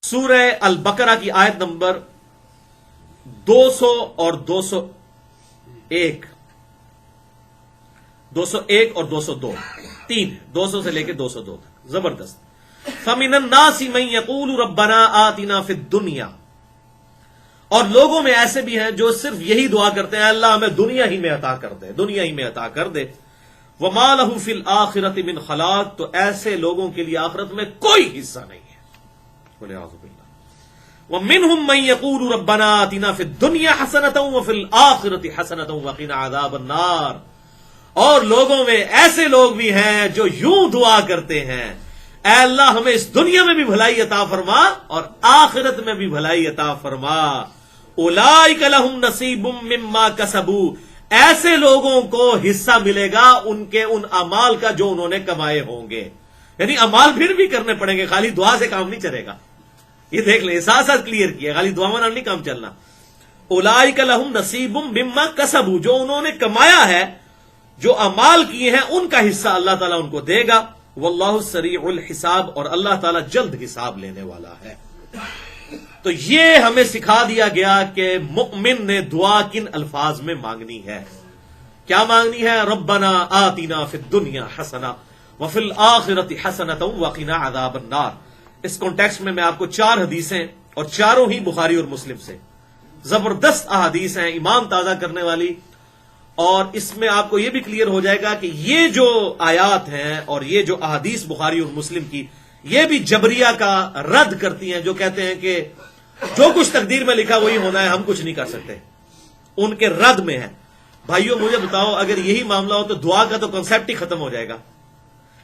سورہ البقرہ کی آیت نمبر 200 اور 201 اور 202 تین 200 سے لے کے 202 تک زبردست. فَمِنَ النَّاسِ مَن يَقُولُ رَبَّنَا آتِنَا فِي الدُّنْيَا، اور لوگوں میں ایسے بھی ہیں جو صرف یہی دعا کرتے ہیں اللہ ہمیں دنیا ہی میں عطا کر دے، دنیا ہی میں عطا کر دے. وَمَا لَهُ فِي الْآخِرَةِ مِنْ خَلَاقٍ، تو ایسے لوگوں کے لیے آخرت میں کوئی حصہ نہیں ہے. وَلِعَاذُ بِاللَّهِ. وَمِنْهُمْ مَن يَقُولُ رَبَّنَا آتِنَا فِي الدُّنْيَا حَسَنَةً وَفِي الْآخِرَةِ حَسَنَةً وَقِنَا عَذَابَ النَّارِ، اور لوگوں میں ایسے لوگ بھی ہیں جو یوں دعا کرتے ہیں اے اللہ ہمیں اس دنیا میں بھی بھلائی عطا فرما اور آخرت میں بھی بھلائی عطا فرما. اولئک لہم نصیب مما کسبوا، ایسے لوگوں کو حصہ ملے گا ان کے ان اعمال کا جو انہوں نے کمائے ہوں گے. یعنی اعمال پھر بھی کرنے پڑیں گے، خالی دعا سے کام نہیں چلے گا. یہ دیکھ لیں، ساتھ ساتھ کلیئر کیا، خالی دعا میں نہیں کام چلنا. اولئک لہم نصیب مما کسبوا، جو انہوں نے کمایا ہے، جو اعمال کیے ہیں ان کا حصہ اللہ تعالیٰ ان کو دے گا. واللہ سریع الحساب، اور اللہ تعالیٰ جلد حساب لینے والا ہے. تو یہ ہمیں سکھا دیا گیا کہ مؤمن نے دعا کن الفاظ میں مانگنی ہے. کیا مانگنی ہے؟ ربنا آتنا فی الدنیا حسنہ وفی الآخرۃ حسنۃ وقنا عذاب النار. اس کانٹیکسٹ میں آپ کو 4 حدیثیں، اور چاروں ہی بخاری اور مسلم سے زبردست احادیث ہیں، ایمان تازہ کرنے والی. اور اس میں آپ کو یہ بھی کلیئر ہو جائے گا کہ یہ جو آیات ہیں اور یہ جو احادیث بخاری اور مسلم کی، یہ بھی جبریہ کا رد کرتی ہیں جو کہتے ہیں کہ جو کچھ تقدیر میں لکھا وہی ہونا ہے، ہم کچھ نہیں کر سکتے. ان کے رد میں ہے. بھائیوں مجھے بتاؤ، اگر یہی معاملہ ہو تو دعا کا تو کنسیپٹ ہی ختم ہو جائے گا.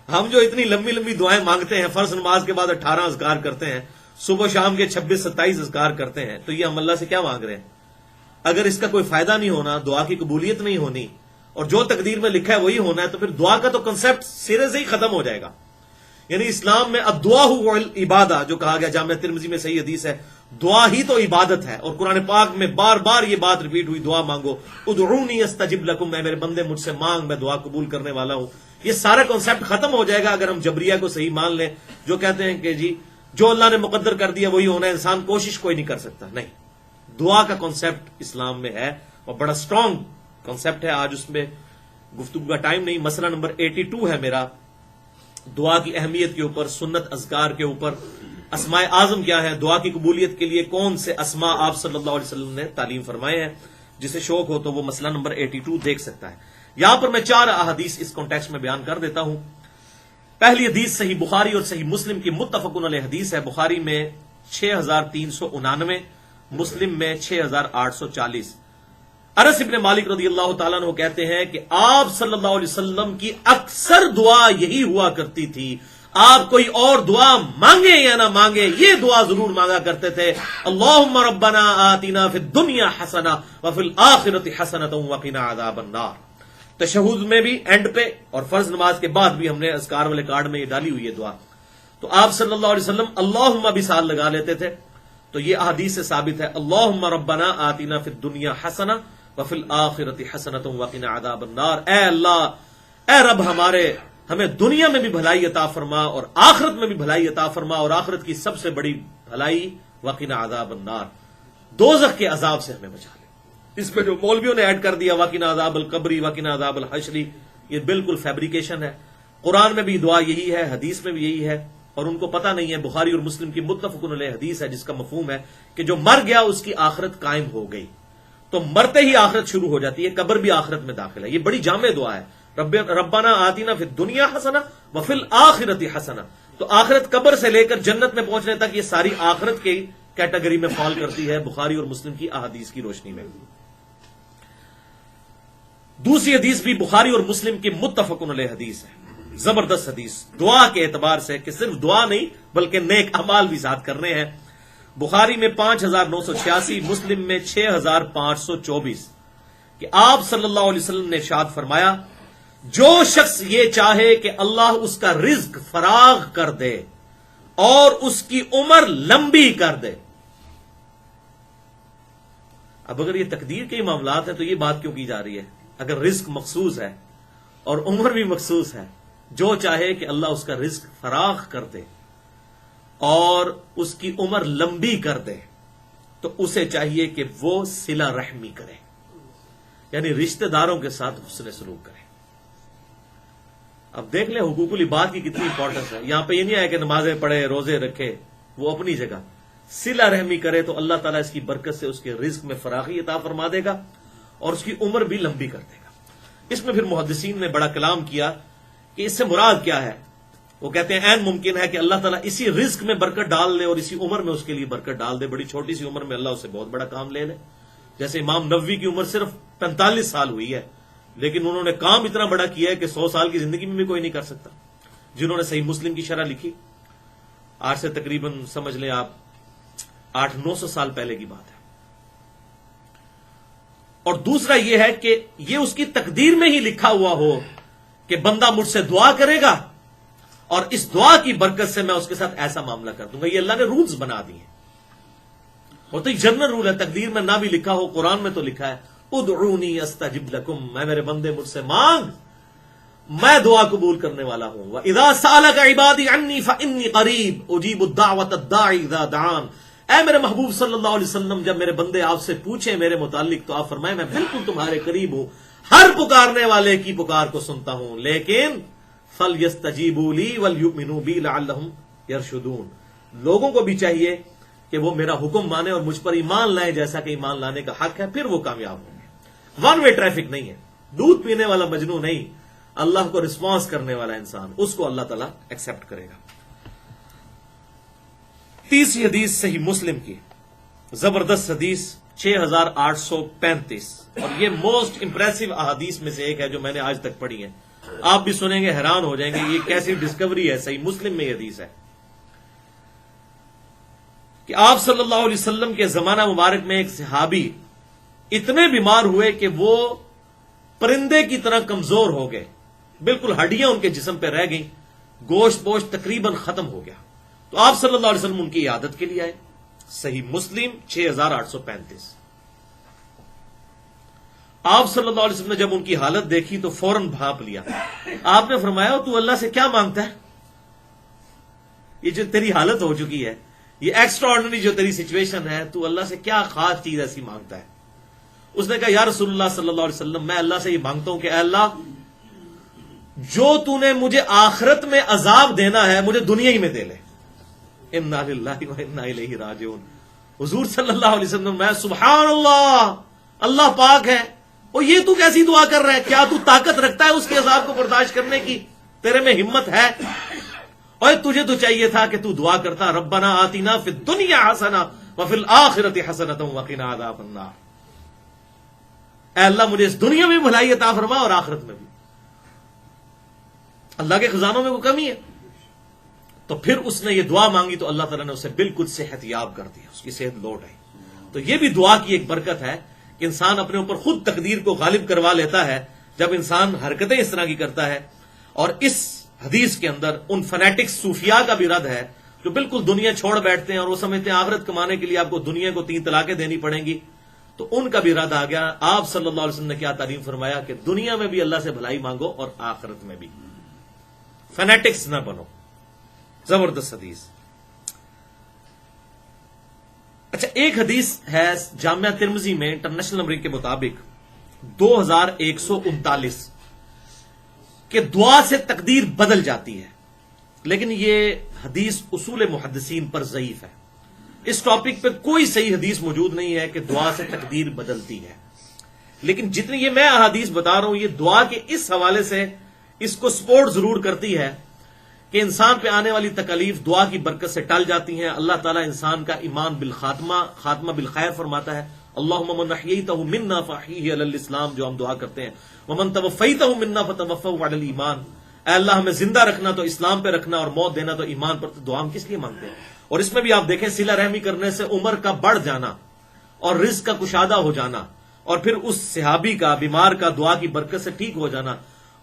ہم جو اتنی لمبی لمبی دعائیں مانگتے ہیں، فرض نماز کے بعد 18 اذکار کرتے ہیں، صبح شام کے 26-27 اذکار کرتے ہیں، تو یہ ہم اللہ سے کیا مانگ رہے ہیں؟ اگر اس کا کوئی فائدہ نہیں ہونا، دعا کی قبولیت نہیں ہونی، اور جو تقدیر میں لکھا ہے وہی ہونا ہے، تو پھر دعا کا تو کنسیپٹ سرے سے ہی ختم ہو جائے گا. یعنی اسلام میں الدعاء هو العبادہ جو کہا گیا، جامعہ ترمذی میں صحیح حدیث ہے، دعا ہی تو عبادت ہے. اور قرآن پاک میں بار بار یہ بات ریپیٹ ہوئی، دعا مانگو، ادعونی استجب لکم، اے میرے بندے مجھ سے مانگ، میں دعا قبول کرنے والا ہوں. یہ سارا کنسیپٹ ختم ہو جائے گا اگر ہم جبریہ کو صحیح مان لیں، جو کہتے ہیں کہ جی جو اللہ نے مقدر کر دیا وہی ہونا ہے، انسان کوشش کوئی نہیں کر سکتا. نہیں، دعا کا کنسیپٹ اسلام میں ہے اور بڑا سٹرونگ کنسیپٹ ہے. آج اس میں گفتگو کا ٹائم نہیں. مسئلہ نمبر 82 ہے میرا، دعا کی اہمیت کے اوپر، سنت اذکار کے اوپر، اسماء اعظم کیا ہے، دعا کی قبولیت کے لیے کون سے اسماء آپ صلی اللہ علیہ وسلم نے تعلیم فرمائے ہیں. جسے شوق ہو تو وہ مسئلہ نمبر 82 دیکھ سکتا ہے. یہاں پر میں 4 احادیث اس کانٹیکسٹ میں بیان کر دیتا ہوں. پہلی حدیث صحیح بخاری اور صحیح مسلم کی متفق علیہ حدیث ہے. بخاری میں 6399، مسلم میں 6840. انس بن مالک رضی اللہ تعالیٰ عنہ کہتے ہیں کہ آپ صلی اللہ علیہ وسلم کی اکثر دعا یہی ہوا کرتی تھی، آپ کوئی اور دعا مانگے یا نہ مانگے یہ دعا ضرور مانگا کرتے تھے، اللہم ربنا آتنا فی الدنیا حسنہ وفی الآخرۃ حسنۃ وقنا عذاب النار. تشہد میں بھی اینڈ پہ اور فرض نماز کے بعد بھی ہم نے اذکار والے کارڈ میں یہ ڈالی ہوئی ہے دعا. تو آپ صلی اللہ علیہ وسلم اللہم بھی ساتھ لگا لیتے تھے. تو یہ احادیث سے ثابت ہے، اللہم ربنا آتنا فی الدنیا حسنہ وفی الآخرۃ حسنۃ وقنا عذاب النار. اے اللہ، اے رب ہمارے، ہمیں دنیا میں بھی بھلائی عطا فرما اور آخرت میں بھی بھلائی عطا فرما، اور آخرت کی سب سے بڑی بھلائی وقنا عذاب النار، دوزخ کے عذاب سے ہمیں بچا لے. اس میں جو مولویوں نے ایڈ کر دیا وقنا عذاب القبری، وقنا عذاب الحشری، یہ بالکل فیبریکیشن ہے. قرآن میں بھی دعا یہی ہے، حدیث میں بھی یہی ہے، اور ان کو پتہ نہیں ہے. بخاری اور مسلم کی متفق علیہ حدیث ہے جس کا مفہوم ہے کہ جو مر گیا اس کی آخرت قائم ہو گئی. تو مرتے ہی آخرت شروع ہو جاتی ہے، قبر بھی آخرت میں داخل ہے. یہ بڑی جامع دعا ہے، ربنا آتنا فی الدنیا حسنہ وفی الآخرۃ حسنہ. تو آخرت قبر سے لے کر جنت میں پہنچنے تک یہ ساری آخرت کی کیٹیگری میں فال کرتی ہے بخاری اور مسلم کی احادیث کی روشنی میں. دوسری حدیث بھی بخاری اور مسلم کی متفق علیہ حدیث ہے، زبردست حدیث دعا کے اعتبار سے کہ صرف دعا نہیں بلکہ نیک اعمال بھی ساتھ کرنے ہیں. بخاری میں 5986، مسلم میں 6524 کہ آپ صلی اللہ علیہ وسلم نے ارشاد فرمایا، جو شخص یہ چاہے کہ اللہ اس کا رزق فراغ کر دے اور اس کی عمر لمبی کر دے. اب اگر یہ تقدیر کے معاملات ہیں تو یہ بات کیوں کی جا رہی ہے؟ اگر رزق مخصوص ہے اور عمر بھی مخصوص ہے، جو چاہے کہ اللہ اس کا رزق فراغ کر دے اور اس کی عمر لمبی کر دے تو اسے چاہیے کہ وہ صلہ رحمی کرے، یعنی رشتہ داروں کے ساتھ حسن سلوک کرے۔ اب دیکھ لیں حقوق العباد کی کتنی امپورٹنس ہے۔ یہاں پہ یہ نہیں آیا کہ نمازیں پڑھے، روزے رکھے، وہ اپنی جگہ صلہ رحمی کرے تو اللہ تعالیٰ اس کی برکت سے اس کے رزق میں فراخی عطا فرما دے گا اور اس کی عمر بھی لمبی کر دے گا۔ اس میں پھر محدثین نے بڑا کلام کیا کہ اس سے مراد کیا ہے۔ وہ کہتے ہیں عین ممکن ہے کہ اللہ تعالیٰ اسی رزق میں برکت ڈال دے اور اسی عمر میں اس کے لیے برکت ڈال دے، بڑی چھوٹی سی عمر میں اللہ اسے بہت بڑا کام لے لے۔ جیسے امام نووی کی عمر صرف 45 سال ہوئی ہے، لیکن انہوں نے کام اتنا بڑا کیا ہے کہ 100 سال کی زندگی میں بھی کوئی نہیں کر سکتا۔ جنہوں نے صحیح مسلم کی شرح لکھی، آج سے تقریباً سمجھ لیں آپ 800-900 سال پہلے کی بات ہے۔ اور دوسرا یہ ہے کہ یہ اس کی تقدیر میں ہی لکھا ہوا ہو کہ بندہ مجھ سے دعا کرے گا اور اس دعا کی برکت سے میں اس کے ساتھ ایسا معاملہ کر دوں گا۔ یہ اللہ نے رولز بنا دیے، وہ تو ایک جنرل رول ہے، تقدیر میں نہ بھی لکھا ہو، قرآن میں تو لکھا ہے ادعونی استجب لکم، میں میرے بندے مجھ سے مانگ، میں دعا قبول کرنے والا ہوں۔ وَإِذَا سَأَلَكَ عِبَادِي عَنِّي فَإِنِّي قَرِيبٌ أُجِيبُ الدَّعْوَةَ الدَّاعِ إِذَا دَعَانِ۔ اے میرے محبوب صلی اللہ علیہ وسلم، جب میرے بندے آپ سے پوچھیں میرے متعلق تو آپ فرمائیں میں بالکل تمہارے قریب ہوں، ہر پکارنے والے کی پکار کو سنتا ہوں، لیکن فَلْيَسْتَجِيبُوا لِي وَلْيُؤْمِنُوا بِي لَعَلَّهُمْ يَرْشُدُونَ۔ لوگوں کو بھی چاہیے کہ وہ میرا حکم مانے اور مجھ پر ایمان لائیں جیسا کہ ایمان لانے کا حق ہے، پھر وہ کامیاب ہوں گے۔ ون وے ٹریفک نہیں ہے، دودھ پینے والا مجنو نہیں، اللہ کو رسپانس کرنے والا انسان، اس کو اللہ تعالیٰ ایکسپٹ کرے گا۔ تیسری حدیث صحیح مسلم کی، زبردست حدیث 6835، اور یہ موسٹ امپریسو احادیث میں سے ایک ہے جو میں نے آج تک پڑھی ہے۔ آپ بھی سنیں گے حیران ہو جائیں گے یہ کیسی ڈسکوری ہے۔ صحیح مسلم میں یہ حدیث ہے کہ آپ صلی اللہ علیہ وسلم کے زمانہ مبارک میں ایک صحابی اتنے بیمار ہوئے کہ وہ پرندے کی طرح کمزور ہو گئے، بالکل ہڈیاں ان کے جسم پہ رہ گئیں، گوشت پوشت تقریباً ختم ہو گیا۔ تو آپ صلی اللہ علیہ وسلم ان کی عیادت کے لیے آئے۔ صحیح مسلم 6835۔ آپ صلی اللہ علیہ وسلم نے جب ان کی حالت دیکھی تو فوراً بھانپ لیا۔ آپ نے فرمایا تو اللہ سے کیا مانگتا ہے؟ یہ جو تیری حالت ہو چکی ہے، یہ ایکسٹرا آرڈنری جو تیری سچویشن ہے، تو اللہ سے کیا خاص چیز ایسی مانگتا ہے؟ اس نے کہا یا رسول اللہ صلی اللہ علیہ وسلم، میں اللہ سے یہ مانگتا ہوں کہ اے اللہ، جو تو نے مجھے آخرت میں عذاب دینا ہے مجھے دنیا ہی میں دے لے۔ انا للہ و انا الیہ راجعون۔ حضور صلی اللہ علیہ وسلم، میں سبحان اللہ، اللہ پاک ہے، اور یہ تو کیسی دعا کر رہا ہے؟ کیا تو طاقت رکھتا ہے اس کے عذاب کو برداشت کرنے کی؟ تیرے میں ہمت ہے؟ اور تجھے تو چاہیے تھا کہ تو دعا کرتا ربنا آتنا فی الدنیا حسنہ وفی الآخرۃ حسنۃ وقنا عذاب النار۔ اے اللہ مجھے اس دنیا میں بھلائی عطا فرما اور آخرت میں بھی۔ اللہ کے خزانوں میں وہ کمی ہے۔ تو پھر اس نے یہ دعا مانگی تو اللہ تعالیٰ نے اسے بالکل صحت یاب کر دیا، اس کی صحت لوٹ آئی۔ تو یہ بھی دعا کی ایک برکت ہے کہ انسان اپنے اوپر خود تقدیر کو غالب کروا لیتا ہے جب انسان حرکتیں اس طرح کی کرتا ہے۔ اور اس حدیث کے اندر ان فنیٹکس صوفیاء کا بھی رد ہے جو بالکل دنیا چھوڑ بیٹھتے ہیں اور وہ سمجھتے ہیں آخرت کمانے کے لیے آپ کو دنیا کو 3 طلاقیں دینی پڑیں گی، تو ان کا بھی رد آ گیا۔ آپ صلی اللہ علیہ وسلم نے کیا تعلیم فرمایا کہ دنیا میں بھی اللہ سے بھلائی مانگو اور آخرت میں بھی، فنیٹکس نہ بنو۔ زبردست حدیث۔ اچھا، ایک حدیث ہے جامعہ ترمذی میں انٹرنیشنل نمبرنگ کے مطابق 2139 کہ دعا سے تقدیر بدل جاتی ہے، لیکن یہ حدیث اصول محدثین پر ضعیف ہے۔ اس ٹاپک پہ کوئی صحیح حدیث موجود نہیں ہے کہ دعا سے تقدیر بدلتی ہے، لیکن جتنی یہ میں احادیث بتا رہا ہوں یہ دعا کے اس حوالے سے اس کو سپورٹ ضرور کرتی ہے کہ انسان پہ آنے والی تکالیف دعا کی برکت سے ٹل جاتی ہیں۔ اللہ تعالیٰ انسان کا ایمان بالخاتمہ، خاتمہ بالخیر فرماتا ہے۔ اللہم من احییتہ منا فاحیہ علی الاسلام، جو ہم دعا کرتے ہیں، ومن توفیتہ منا فتوفہ علی الایمان، اے اللہ ہمیں زندہ رکھنا تو اسلام پہ رکھنا اور موت دینا تو ایمان پر۔ تو دعا ہم کس لیے مانگتے ہیں؟ اور اس میں بھی آپ دیکھیں صلہ رحمی کرنے سے عمر کا بڑھ جانا اور رزق کا کشادہ ہو جانا، اور پھر اس صحابی کا بیمار کا دعا کی برکت سے ٹھیک ہو جانا،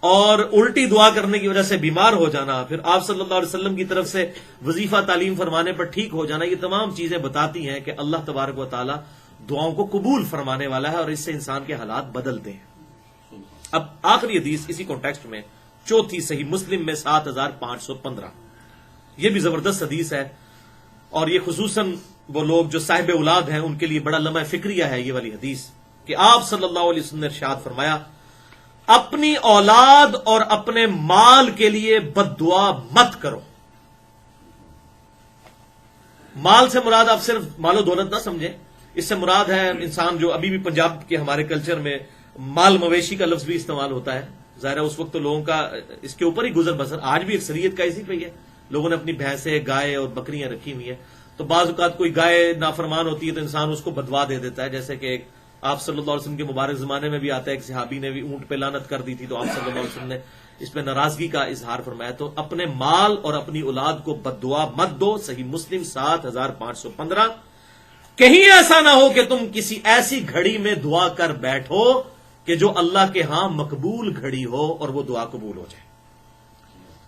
اور الٹی دعا کرنے کی وجہ سے بیمار ہو جانا، پھر آپ صلی اللہ علیہ وسلم کی طرف سے وظیفہ تعلیم فرمانے پر ٹھیک ہو جانا، یہ تمام چیزیں بتاتی ہیں کہ اللہ تبارک و تعالی دعاؤں کو قبول فرمانے والا ہے اور اس سے انسان کے حالات بدلتے ہیں۔ اب آخری حدیث اسی کانٹیکسٹ میں، چوتھی صحیح مسلم میں 7515، یہ بھی زبردست حدیث ہے۔ اور یہ خصوصاً وہ لوگ جو صاحب اولاد ہیں ان کے لیے بڑا لمحہ فکریہ ہے یہ والی حدیث کہ آپ صلی اللہ علیہ وسلم نے ارشاد فرمایا اپنی اولاد اور اپنے مال کے لیے بد دعا مت کرو. مال سے مراد آپ صرف مال و دولت نہ سمجھیں، اس سے مراد ہے انسان جو ابھی بھی پنجاب کے ہمارے کلچر میں مال مویشی کا لفظ بھی استعمال ہوتا ہے. ظاہر ہے اس وقت تو لوگوں کا اس کے اوپر ہی گزر بسر، آج بھی اکثریت کا اسی پہ ہی ہے. لوگوں نے اپنی بھینسیں گائے اور بکریاں رکھی ہوئی ہیں، تو بعض اوقات کوئی گائے نافرمان ہوتی ہے تو انسان اس کو بدوا دے دیتا ہے. جیسے کہ آپ صلی اللہ علیہ وسلم کے مبارک زمانے میں بھی آتا ہے ایک صحابی نے بھی اونٹ پہ لعنت کر دی تھی، تو آپ صلی اللہ علیہ وسلم نے اس پہ ناراضگی کا اظہار فرمایا. تو اپنے مال اور اپنی اولاد کو بد دعا مت دو. صحیح مسلم 7515. کہیں ایسا نہ ہو کہ تم کسی ایسی گھڑی میں دعا کر بیٹھو کہ جو اللہ کے ہاں مقبول گھڑی ہو اور وہ دعا قبول ہو جائے.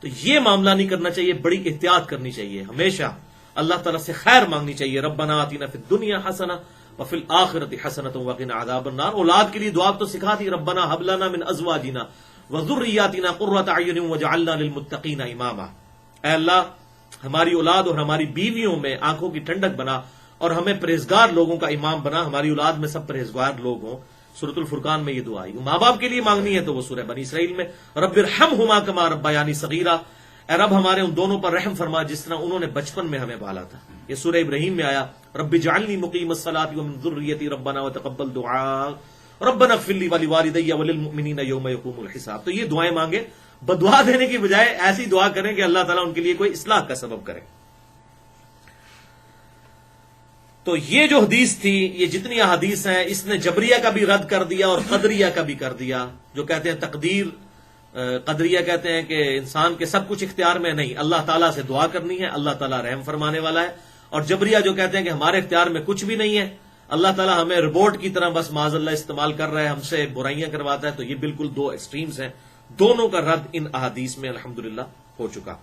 تو یہ معاملہ نہیں کرنا چاہیے، بڑی احتیاط کرنی چاہیے، ہمیشہ اللہ تعالیٰ سے خیر مانگنی چاہیے. ربنا آتنا فی الدنیا حسنہ وفی الآخرۃ حسنۃ وقنا عذاب النار. اولاد کے لیے دعا تو سکھا دی، ربنا ھب لنا من ازواجنا وذریاتنا قرۃ اعین واجعلنا للمتقین اماما. اے اللہ ہماری اولاد اور ہماری بیویوں میں آنکھوں کی ٹھنڈک بنا اور ہمیں پرہیزگار لوگوں کا امام بنا. ہماری اولاد میں سب پرہیزگار لوگ ہوں. سورۃ الفرقان میں یہ دعا آئی. ماں باپ کے لیے مانگنی ہے تو وہ سورہ بنی اسرائیل میں رب ارحمہما کما ربیانی صغیرا، اے رب ہمارے ان دونوں پر رحم فرما جس طرح انہوں نے بچپن میں ہمیں پالا تھا. یہ سورہ ابراہیم میں آیا رب اجعلنی مقیم الصلاۃ ومن ذریتی ربنا وتقبل دعاء ربنا اغفر لی ولوالدی وللمؤمنین یوم یقوم الحساب. تو یہ دعائیں مانگے، بدعا دینے کی بجائے ایسی دعا کریں کہ اللہ تعالیٰ ان کے لیے کوئی اصلاح کا سبب کرے. تو یہ جو حدیث تھی، یہ جتنی احادیث ہیں، اس نے جبریہ کا بھی رد کر دیا اور قدریہ کا بھی کر دیا. جو کہتے ہیں تقدیر، قدریہ کہتے ہیں کہ انسان کے سب کچھ اختیار میں نہیں، اللہ تعالیٰ سے دعا کرنی ہے، اللہ تعالیٰ رحم فرمانے والا ہے. اور جبریہ جو کہتے ہیں کہ ہمارے اختیار میں کچھ بھی نہیں ہے، اللہ تعالیٰ ہمیں روبوٹ کی طرح بس معاذ اللہ استعمال کر رہا ہے، ہم سے برائیاں کرواتا ہے. تو یہ بالکل دو ایکسٹریمز ہیں. دونوں کا رد ان احادیث میں الحمدللہ ہو چکا.